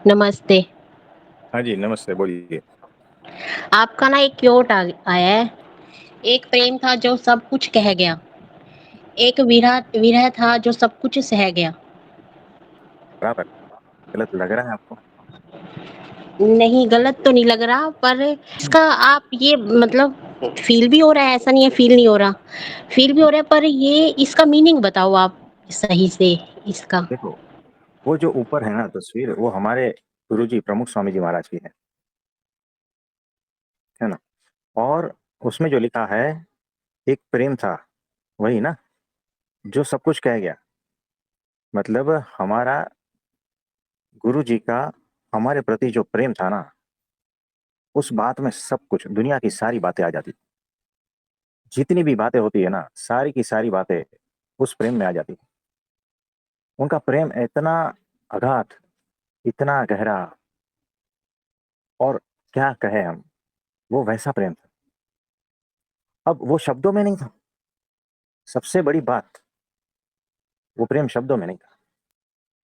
नमस्ते। हाँ जी, नमस्ते, बोलिए। आपका ना एक क्योट आया है। एक प्रेम था जो सब कुछ कह गया, एक विरह विरह था जो सब कुछ सह गया। बराबर, गलत लग रहा है आपको? नहीं, गलत तो नहीं लग रहा, पर हुँ, इसका आप ये मतलब फ़ील भी हो रहा है, ऐसा नहीं है फ़ील नहीं हो रहा। फ़ील भी हुँ। हो रहा है, पर ये इसका मीनिंग बताओ आप सही से इसका। देखो, वो जो ऊपर है ना तस्वीर, वो हमारे गुरुजी प्रमुख स्वामी जी महाराज की है ना? और उसमें जो लिखा है, एक प्रेम था, वही ना? जो सब कुछ कह गया। मतलब हमारा गुरुजी का हमारे प्रति जो प्रेम था ना, उस बात में सब कुछ, दुनिया की सारी बातें आ जाती। जितनी भी बातें होती है ना, सारी की सारी बातें उस प्रेम में आ जाती। उनका प्रेम इतना अगाध, इतना गहरा और क्या कहें हम, वो वैसा प्रेम था। अब वो शब्दों में नहीं था, सबसे बड़ी बात, वो प्रेम शब्दों में नहीं था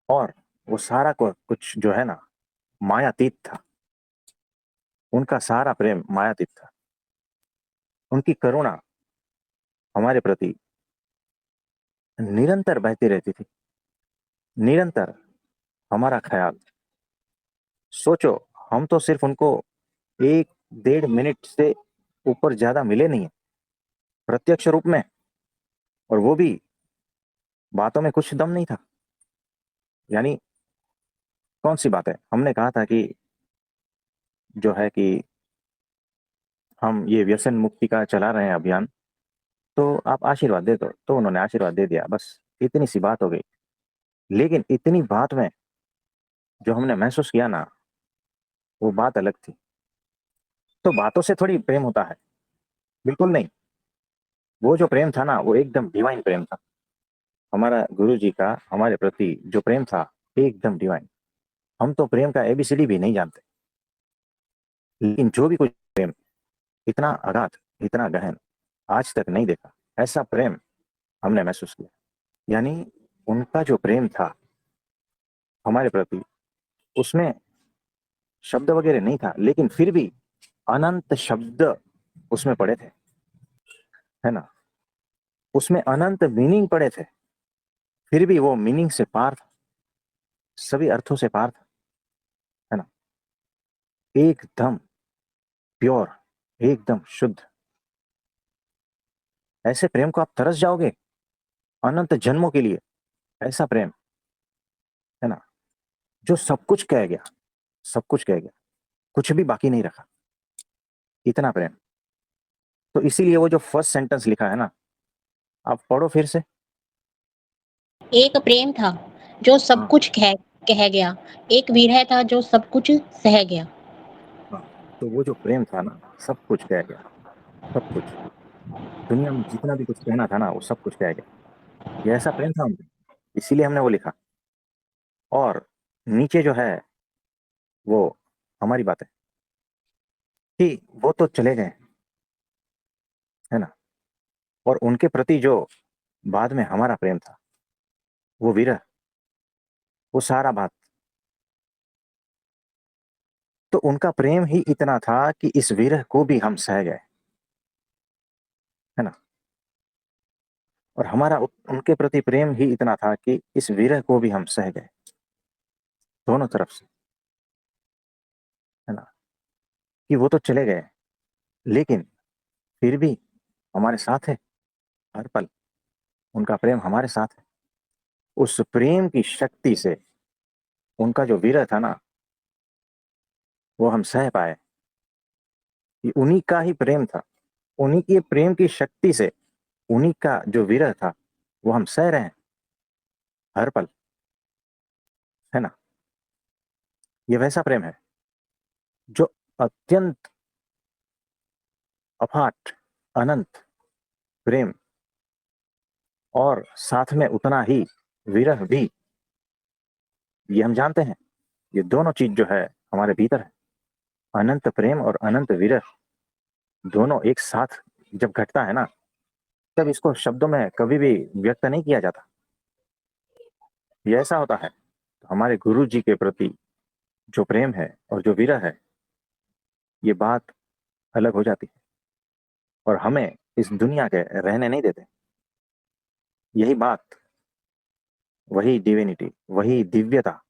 और वो सारा को कुछ जो है ना, मायातीत था। उनका सारा प्रेम मायातीत था। उनकी करुणा हमारे प्रति निरंतर बहती रहती थी, निरंतर हमारा ख़्याल। सोचो, हम तो सिर्फ़ उनको 1 डेढ़ मिनट से ऊपर ज़्यादा मिले नहीं हैं, प्रत्यक्ष रूप में, और वो भी बातों में कुछ दम नहीं था। यानी कौन-सी बात है? हमने कहा था कि जो है कि हम ये व्यसन मुक्ति का चला रहे हैं अभियान, तो आप आशीर्वाद दे दो, तो उन्होंने आशीर्वाद दे दिया, बस इतनी सी बात हो गई। लेकिन इतनी बात में जो हमने महसूस किया ना, वो बात अलग थी। तो बातों से थोड़ी प्रेम होता है, बिल्कुल नहीं। वो जो प्रेम था ना, वो एकदम डिवाइन प्रेम था। हमारा गुरुजी का हमारे प्रति जो प्रेम था, एकदम डिवाइन। हम तो प्रेम का एबीसीडी भी नहीं जानते, लेकिन जो भी कुछ प्रेम इतना अगाध, इतना गहन, आज तक नहीं देखा। ऐसा प्रेम हमने महसूस किया। यानी उनका जो प्रेम था हमारे प्रति, उसमें शब्द वगैरह नहीं था, लेकिन फिर भी अनंत शब्द उसमें पड़े थे, है ना? उसमें अनंत मीनिंग पड़े थे, फिर भी वो मीनिंग से पार था, सभी अर्थों से पार था, है ना? एकदम प्योर, एकदम शुद्ध। ऐसे प्रेम को आप तरस जाओगे अनंत जन्मों के लिए। ऐसा प्रेम, है ना? जो सब कुछ कह गया, सब कुछ कह गया, कुछ भी बाकी नहीं रखा, इतना प्रेम। तो इसीलिए वो जो फर्स्ट सेंटेंस लिखा है ना, आप पढ़ो फिर से। एक प्रेम था जो सब हाँ, कुछ कह गया, एक विरह था जो सब कुछ सह गया। हाँ। तो वो जो प्रेम था ना, सब कुछ कह गया, सब कुछ। दुनिया में जितना भी कुछ कहना था ना, वो सब कुछ कह गया। ये ऐसा प्रेम था उनका, इसीलिए हमने वो लिखा। और नीचे जो है, वो हमारी बात है कि वो तो चले गए, है ना? और उनके प्रति जो बाद में हमारा प्रेम था, वो विरह, वो सारा बात। तो उनका प्रेम ही इतना था कि इस विरह को भी हम सह गए, है ना? और हमारा उनके प्रति प्रेम ही इतना था कि इस विरह को भी हम सह गए, दोनों तरफ से, है ना? कि वो तो चले गए, लेकिन फिर भी हमारे साथ है, हर पल उनका प्रेम हमारे साथ है। उस प्रेम की शक्ति से उनका जो विरह था ना, वो हम सह पाए। कि उन्हीं का ही प्रेम था, उन्हीं के प्रेम की शक्ति से उन्हीं का जो विरह था, वो हम सह रहे हैं हर पल, है ना? ये वैसा प्रेम है जो अत्यंत अफाट, अनंत प्रेम, और साथ में उतना ही विरह भी, ये हम जानते हैं। ये दोनों चीज जो है हमारे भीतर है, अनंत प्रेम और अनंत विरह, दोनों एक साथ जब घटता है ना, तब इसको शब्दों में कभी भी व्यक्त नहीं किया जाता। ये ऐसा होता है। तो हमारे गुरु जी के प्रति जो प्रेम है और जो विरह है, ये बात अलग हो जाती है और हमें इस दुनिया के रहने नहीं देते। यही बात, वही डिविनिटी, वही दिव्यता,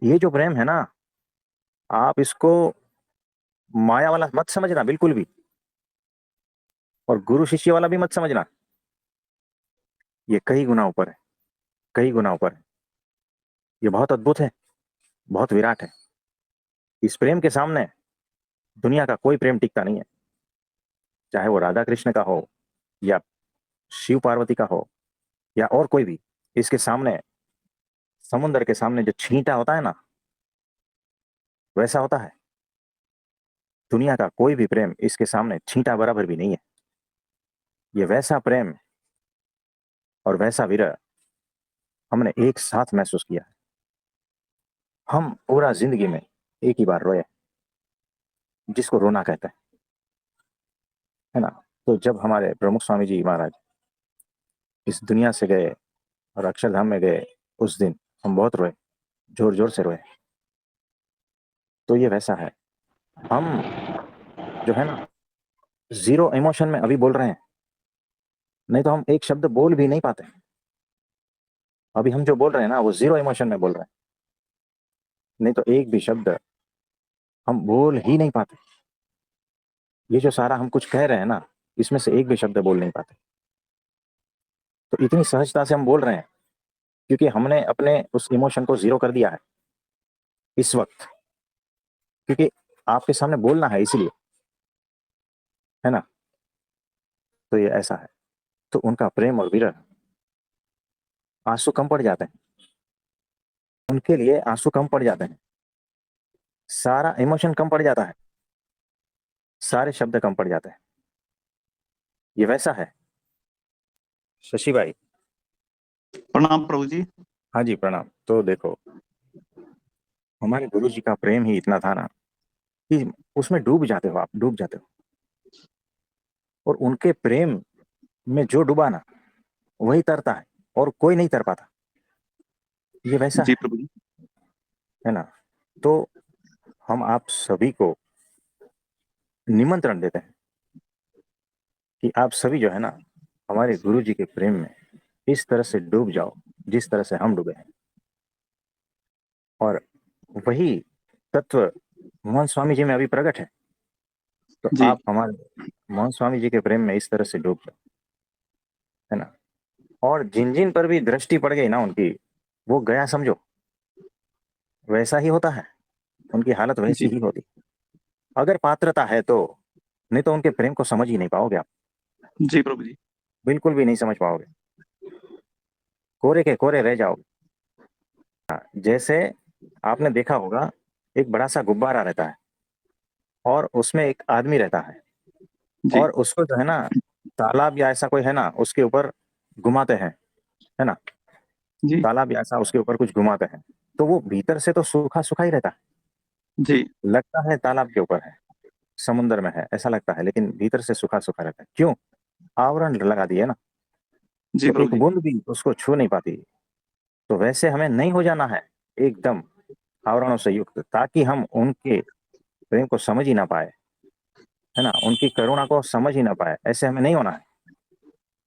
ये जो प्रेम है ना, आप इसको माया वाला मत समझना बिल्कुल भी, और गुरु शिष्य वाला भी मत समझना। ये कई गुना ऊपर है, कई गुना ऊपर है। ये बहुत अद्भुत है, बहुत विराट है। इस प्रेम के सामने दुनिया का कोई प्रेम टिकता नहीं है, चाहे वो राधा कृष्ण का हो या शिव पार्वती का हो या और कोई भी। इसके सामने, समुद्र के सामने जो छींटा होता है ना, वैसा होता है। दुनिया का कोई भी प्रेम इसके सामने छींटा बराबर भी नहीं है। ये वैसा प्रेम और वैसा विरह हमने एक साथ महसूस किया है। हम पूरा जिंदगी में एक ही बार रोए, जिसको रोना कहते हैं, है ना। तो जब हमारे प्रमुख स्वामी जी महाराज इस दुनिया से गए और अक्षरधाम में गए, उस दिन हम बहुत रोए, जोर जोर से रोए। तो ये वैसा है। हम जो है ना, जीरो इमोशन में अभी बोल रहे हैं, नहीं तो हम एक शब्द बोल भी नहीं पाते। अभी हम जो बोल रहे हैं ना, वो जीरो इमोशन में बोल रहे हैं, नहीं तो एक भी शब्द हम बोल ही नहीं पाते। ये जो सारा हम कुछ कह रहे हैं ना, इसमें से एक भी शब्द बोल नहीं पाते। तो इतनी सहजता से हम बोल रहे हैं क्योंकि हमने अपने उस इमोशन को जीरो कर दिया है इस वक्त, क्योंकि आपके सामने बोलना है इसलिए, है ना। तो ये ऐसा है। तो उनका प्रेम और विरह, आंसू कम पड़ जाते हैं उनके लिए, आंसू कम पड़ जाते हैं, सारा इमोशन कम पड़ जाता है, सारे शब्द कम पड़ जाते हैं। ये वैसा है। शशि भाई। प्रणाम प्रभु जी। हाँ जी, प्रणाम। तो देखो, हमारे गुरु जी का प्रेम ही इतना था ना कि उसमें डूब जाते हो, आप डूब जाते हो। और उनके प्रेम में जो डूबा ना, वही तरता है, और कोई नहीं तर पाता। ये वैसा जी है प्रभु जी। है ना। तो हम आप सभी को निमंत्रण देते हैं कि आप सभी जो है ना, हमारे गुरु जी के प्रेम में इस तरह से डूब जाओ जिस तरह से हम डूबे हैं। और वही तत्व मोहन स्वामी जी में अभी प्रकट है। तो जी आप हमारे मोहन स्वामी जी के प्रेम में इस तरह से डूब जाओ, है ना। और जिन जिन पर भी दृष्टि पड़ गई ना उनकी, वो गया समझो, वैसा ही होता है। उनकी हालत वैसी जी ही होती, अगर पात्रता है तो। नहीं तो उनके प्रेम को समझ ही नहीं पाओगे आप, जी प्रभु जी। बिल्कुल भी नहीं समझ पाओगे, कोरे के कोरे रह जाओगे। जैसे आपने देखा होगा, एक बड़ा सा गुब्बारा रहता है और उसमें एक आदमी रहता है, जी और उसको जो है ना, तालाब या ऐसा कोई है ना उसके ऊपर घुमाते हैं, है ना। जी तालाब या ऐसा उसके ऊपर कुछ घुमाते हैं, तो वो भीतर से तो सूखा सूखा ही रहता है, जी लगता है तालाब के ऊपर है, समुंदर में है ऐसा लगता है, लेकिन भीतर से सूखा सूखा रहता है। क्यों? आवरण लगा दिए ना, जी तो प्रभु एक जी। बूंद भी उसको छू नहीं पाती। तो वैसे हमें नहीं हो जाना है एकदम आवरणों से युक्त, ताकि हम उनके प्रेम को समझ ही ना पाए, है ना, उनकी करुणा को समझ ही ना पाए। ऐसे हमें नहीं होना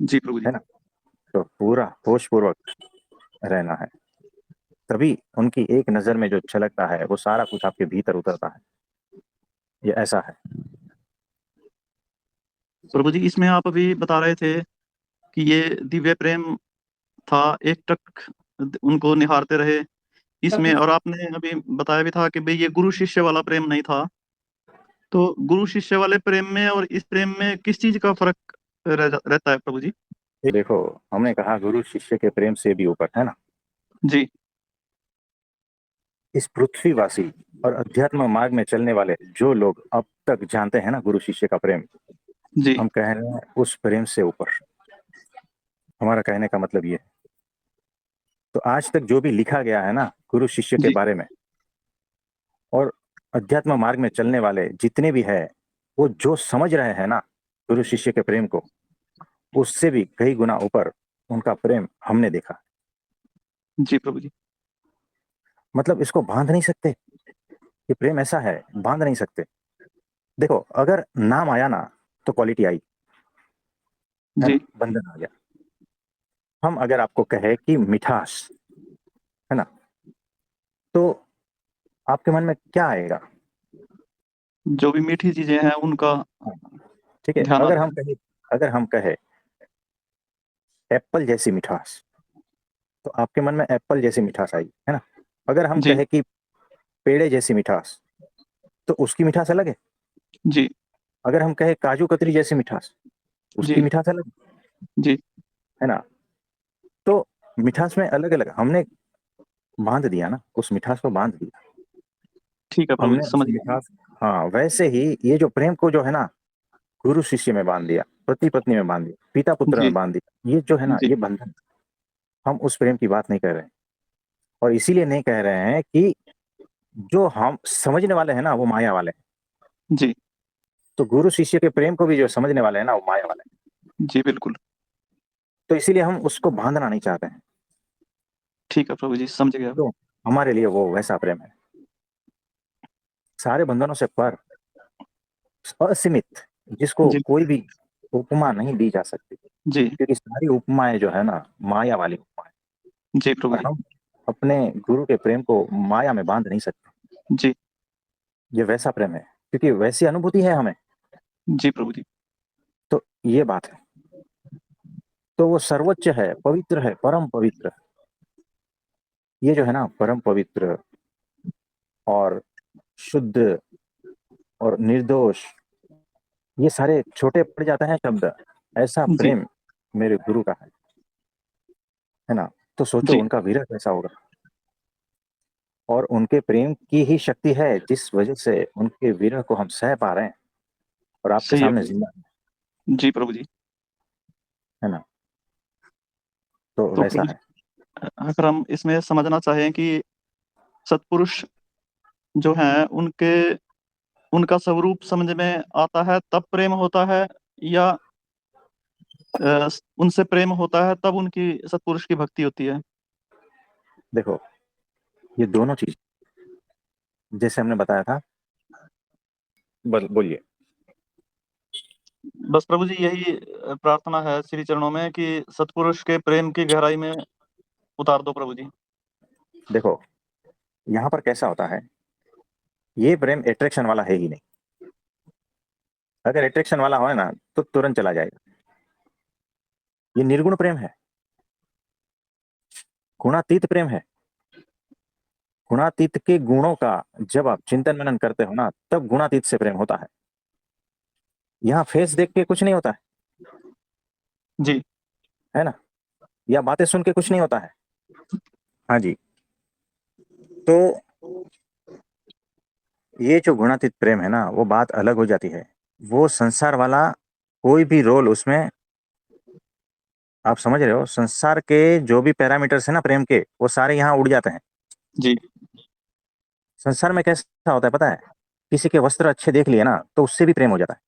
जी प्रभु जी। है ना। तो पूरा होश पूर्वक रहना है, तभी उनकी एक नजर में जो छलकता है वो सारा कुछ आपके भीतर उतरता है। ये ऐसा है। प्रभु जी, इसमें आप अभी बता रहे थे कि ये दिव्य प्रेम था, एक टक उनको निहारते रहे इसमें, और आपने अभी बताया भी था कि भाई ये गुरु शिष्य वाला प्रेम नहीं था। तो गुरु शिष्य वाले प्रेम में और इस प्रेम में किस चीज का फर्क रहता है प्रभु जी? ये देखो, हमने कहा गुरु शिष्य के प्रेम से भी ऊपर, है ना। जी इस पृथ्वीवासी और अध्यात्म मार्ग में चलने वाले जो लोग अब तक जानते हैं ना गुरु शिष्य का प्रेम, जी हम कह रहे हैं उस प्रेम से ऊपर। हमारा कहने का मतलब ये है। तो आज तक जो भी लिखा गया है ना गुरु शिष्य के जी बारे में, और अध्यात्म मार्ग में चलने वाले जितने भी है, वो जो समझ रहे हैं ना गुरु शिष्य के प्रेम को, उससे भी कई गुना ऊपर उनका प्रेम हमने देखा। जी प्रभु जी। मतलब इसको बांध नहीं सकते, ये प्रेम ऐसा है, बांध नहीं सकते। देखो अगर नाम आया ना तो क्वालिटी आई, है जी ना, बंधन आ गया। हम अगर आपको कहे कि मिठास, है ना, तो आपके मन में क्या आएगा? जो भी मीठी चीजें हैं उनका हाँ, ठीक है। ध्यान अगर आता हम है। कहे, अगर हम कहे एप्पल जैसी मिठास, तो आपके मन में एप्पल जैसी मिठास आई, है ना। अगर हम जी कहे कि पेड़े जैसी मिठास, तो उसकी मिठास अलग है। जी अगर हम कहे काजू कतरी जैसी मिठास, उसकी जी मिठास अलग, जी है ना। तो मिठास में अलग अलग हमने बांध दिया ना, उस मिठास को बांध दिया ठीक है प्रभु जी, हमने उस समझ गया। मिठास। हाँ, वैसे ही ये जो प्रेम को जो है ना, गुरु शिष्य में बांध दिया, पति पत्नी में बांध दिया, पिता पुत्र में जी बांध दिया, ये जो है ना, जी ये बंधन। हम उस प्रेम की बात नहीं कर रहे हैं, और इसीलिए नहीं कह रहे हैं कि जो हम समझने वाले हैं ना वो माया वाले हैं। जी तो गुरु शिष्य के प्रेम को भी जो समझने वाले हैं ना वो माया वाले हैं। जी बिल्कुल। तो इसीलिए हम उसको बांधना नहीं चाहते हैं। ठीक है प्रभु जी, समझ गया। तो हमारे लिए वो वैसा प्रेम है, सारे बंधनों से पर, असीमित, जिसको जी कोई भी उपमा नहीं दी जा सकती, जी क्योंकि सारी उपमाएं जो है ना माया वाली उपमाएं। जी प्रभु और जी। हम अपने गुरु के प्रेम को माया में बांध नहीं सकते। जी ये वैसा प्रेम है, क्योंकि वैसी अनुभूति है हमें। जी प्रभु जी। तो ये बात है। तो वो सर्वोच्च है, पवित्र है, परम पवित्र। ये जो है ना परम पवित्र और शुद्ध और निर्दोष, ये सारे छोटे पड़ जाते हैं शब्द। ऐसा जी प्रेम मेरे गुरु का है ना। तो सोचो जी उनका विरह कैसा होगा। और उनके प्रेम की ही शक्ति है जिस वजह से उनके विरह को हम सह पा रहे हैं और आपके सही है सामने प्रभु। जिंदा जी प्रभु जी। है ना। तो तो वैसा प्रभु जी, है। अगर हम इसमें समझना चाहें कि सत्पुरुष जो हैं उनके उनका स्वरूप समझ में आता है तब प्रेम होता है, या उनसे प्रेम होता है तब उनकी सत्पुरुष की भक्ति होती है? देखो ये दोनों चीज जैसे हमने बताया था, बोलिए। बस प्रभु जी, यही प्रार्थना है श्री चरणों में कि सत्पुरुष के प्रेम की गहराई में उतार दो प्रभु जी। देखो यहाँ पर कैसा होता है, ये प्रेम एट्रैक्शन वाला है ही नहीं। अगर एट्रैक्शन वाला हो ना तो तुरंत चला जाएगा। ये निर्गुण प्रेम है, गुणातीत प्रेम है। गुणातीत के गुणों का जब आप चिंतन मनन करते हो ना, तब गुणातीत से प्रेम होता है। यहाँ फेस देख के कुछ नहीं होता जी है ना, या बातें सुन के कुछ नहीं होता है। हाँ जी। तो ये जो गुणातीत प्रेम है ना, वो बात अलग हो जाती है। वो संसार वाला कोई भी रोल उसमें, आप समझ रहे हो, संसार के जो भी पैरामीटर्स है ना प्रेम के, वो सारे यहाँ उड़ जाते हैं। जी संसार में कैसा होता है पता है, किसी के वस्त्र अच्छे देख लिए ना तो उससे भी प्रेम हो जाता है।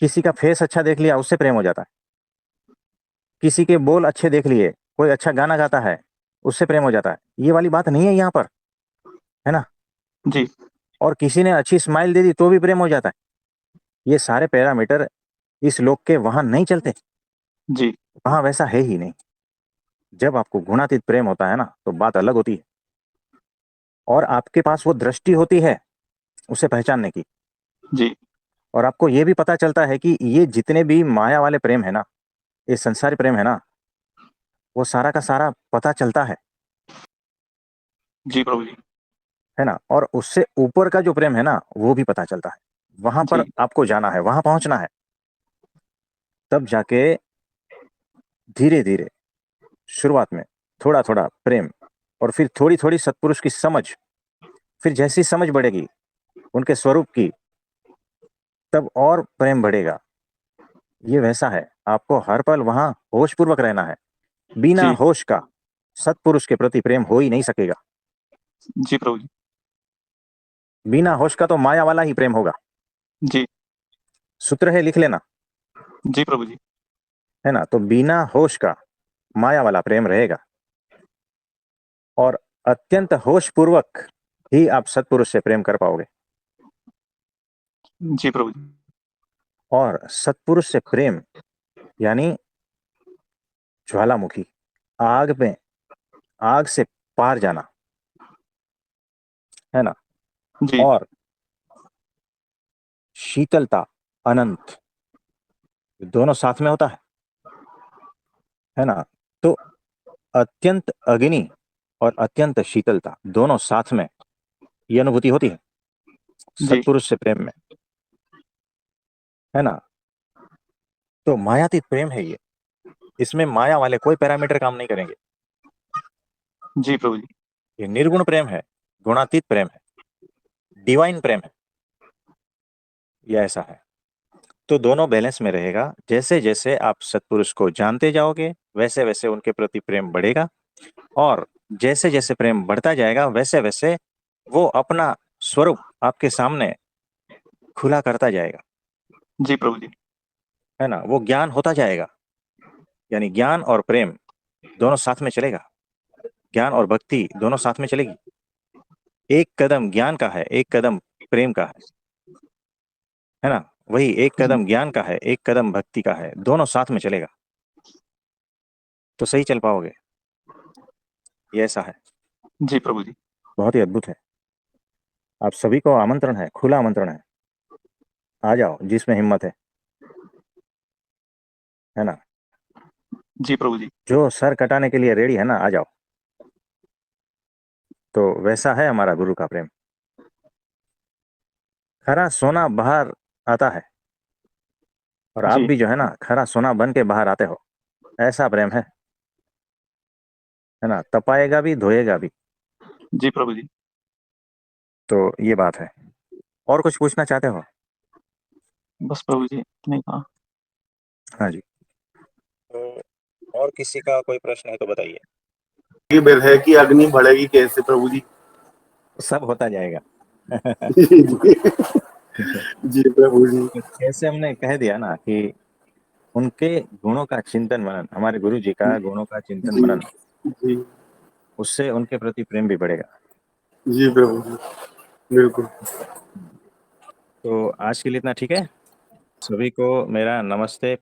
किसी का फेस अच्छा देख लिया उससे प्रेम हो जाता है। किसी के बोल अच्छे देख लिए, कोई अच्छा गाना गाता है, उससे प्रेम हो जाता है। ये वाली बात नहीं है यहाँ पर, है ना। जी और किसी ने अच्छी स्माइल दे दी तो भी प्रेम हो जाता है। ये सारे पैरामीटर इस लोक के वहां नहीं चलते, जी वहां वैसा है ही नहीं। जब आपको गुणातीत प्रेम होता है ना तो बात अलग होती है, और आपके पास वो दृष्टि होती है उसे पहचानने की। जी और आपको ये भी पता चलता है कि ये जितने भी माया वाले प्रेम है ना, ये संसारी प्रेम है ना, वो सारा का सारा पता चलता जी प्रभु जी। है ना। और उससे ऊपर का जो प्रेम है ना वो भी पता चलता है। वहां पर जी आपको जाना है, वहां पहुंचना है, तब जाके धीरे धीरे, शुरुआत में थोड़ा थोड़ा प्रेम, और फिर थोड़ी थोड़ी सत्पुरुष की समझ, फिर जैसी समझ बढ़ेगी उनके स्वरूप की, तब और प्रेम बढ़ेगा। ये वैसा है, आपको हर पल वहां होश पूर्वक रहना है। बिना जी होश का सत्पुरुष के प्रति प्रेम हो ही नहीं सकेगा। जी प्रभु जी। बिना होश का तो माया वाला ही प्रेम होगा। जी सूत्र है, लिख लेना, जी प्रभु जी। है ना। तो बिना होश का माया वाला प्रेम रहेगा। और अत्यंत होशपूर्वक ही आप सत्पुरुष से प्रेम कर पाओगे। जी प्रभु जी। और सत्पुरुष से प्रेम यानी ज्वालामुखी, आग में, आग से पार जाना, है ना। जी और शीतलता, अनंत, दोनों साथ में होता है ना। तो अत्यंत अग्नि और अत्यंत शीतलता दोनों साथ में ये अनुभूति होती है जी सत्पुरुष से प्रेम में, है ना। तो मायातीत प्रेम है ये, इसमें माया वाले कोई पैरामीटर काम नहीं करेंगे। जी प्रभु जी। ये निर्गुण प्रेम है, गुणातीत प्रेम है, डिवाइन प्रेम है, ये ऐसा है। तो दोनों बैलेंस में रहेगा। जैसे जैसे आप सत्पुरुष को जानते जाओगे वैसे वैसे उनके प्रति प्रेम बढ़ेगा, और जैसे जैसे प्रेम बढ़ता जाएगा वैसे वैसे वो अपना स्वरूप आपके सामने खुला करता जाएगा, जी प्रभु जी। है ना। वो ज्ञान होता जाएगा, यानी ज्ञान और प्रेम दोनों साथ में चलेगा, ज्ञान और भक्ति दोनों साथ में चलेगी। एक कदम ज्ञान का है, एक कदम प्रेम का है ना। वही एक जी कदम ज्ञान का है, एक कदम भक्ति का है, दोनों साथ में चलेगा तो सही चल पाओगे। ये ऐसा है, जी प्रभु जी। बहुत ही अद्भुत है। आप सभी को आमंत्रण है, खुला आमंत्रण है, आ जाओ जिसमें हिम्मत है ना। जी प्रभु जी। जो सर कटाने के लिए रेडी है ना, आ जाओ। तो वैसा है हमारा गुरु का प्रेम। खरा सोना बाहर आता है, और आप जी भी जो है ना खरा सोना बन के बाहर आते हो, ऐसा प्रेम है ना। तपाएगा भी, धोएगा भी। जी प्रभु जी। तो ये बात है। और कुछ पूछना चाहते हो? बस प्रभु जी इतना ही कहा। हाँ जी। तो और किसी का कोई प्रश्न है तो बताइए। ये विरह की अग्नि बढ़ेगी कैसे प्रभु जी? सब होता जाएगा। जी प्रभु जी। जैसे हमने कह दिया ना कि उनके गुणों का चिंतन मनन, हमारे गुरु जी का गुणों का चिंतन जी मनन, जी उससे उनके प्रति प्रेम भी बढ़ेगा। जी प्रभु जी, बिल्कुल। तो आज के लिए इतना ठीक है। सभी को मेरा नमस्ते,